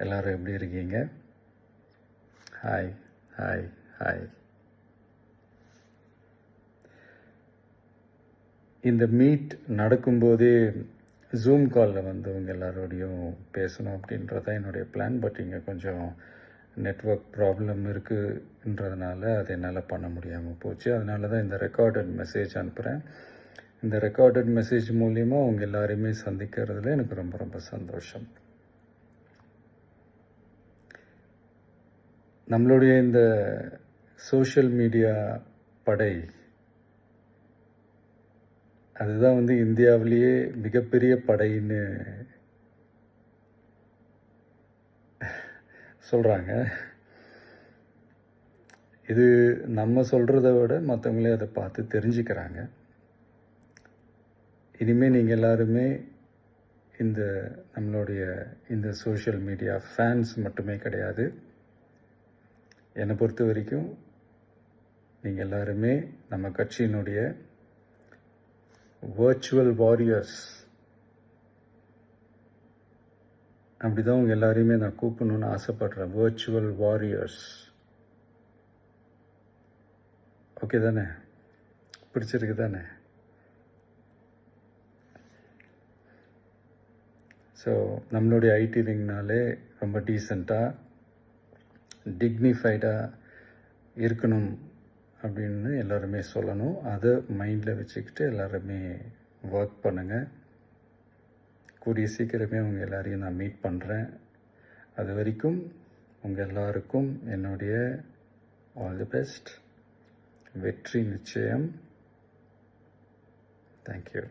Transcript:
எல்லோரும் எப்படி இருக்கீங்க? Hi hi hi. இந்த மீட் நடக்கும்போதே ஜூம் காலில் வந்து உங்கள் எல்லாரோடையும் பேசணும் அப்படின்றதான் என்னுடைய பிளான். பட் இங்கே கொஞ்சம் நெட்வொர்க் ப்ராப்ளம் இருக்குன்றதுனால அது என்னால் பண்ண முடியாமல் போச்சு. அதனால தான் இந்த ரெக்கார்டட் மெசேஜ் அனுப்புகிறேன். இந்த ரெக்கார்டட் மெசேஜ் மூலிமா உங்கள் எல்லாரையுமே சந்திக்கிறதுல எனக்கு ரொம்ப ரொம்ப சந்தோஷம். நம்மளுடைய இந்த சோஷியல் மீடியா படை அதுதான் வந்து இந்தியாவிலேயே மிகப்பெரிய படைன்னு சொல்கிறாங்க. இது நம்ம சொல்கிறத விட மற்றவங்களே அதை பார்த்து தெரிஞ்சுக்கிறாங்க. இனிமேல் நீங்கள் எல்லாருமே இந்த நம்மளுடைய இந்த சோஷியல் மீடியா ஃபேன்ஸ் மட்டுமே கிடையாது. என்னை பொறுத்த வரைக்கும் நீங்கள் எல்லாருமே நம்ம கட்சியினுடைய வர்ச்சுவல் வாரியர்ஸ். அப்படி தான் உங்கள் எல்லாரையுமே நான் கூப்பிடணுன்னு ஆசைப்படுறேன். Virtual warriors. ஓகே தானே? பிடிச்சிருக்கு தானே? ஸோ நம்மளுடைய ஐடி விங்னாலே ரொம்ப டீசெண்டாக டிக்னிஃபைடாக இருக்கணும் அப்படின்னு எல்லாருமே சொல்லணும். அதை மைண்டில் வச்சுக்கிட்டு எல்லாருமே ஒர்க் பண்ணுங்கள். கூடிய சீக்கிரமே உங்கள் எல்லாரையும் நான் மீட் பண்ணுறேன். அது வரைக்கும் உங்கள் எல்லாருக்கும் என்னுடைய ஆல் தி பெஸ்ட். வெற்றி நிச்சயம். தேங்க்யூ.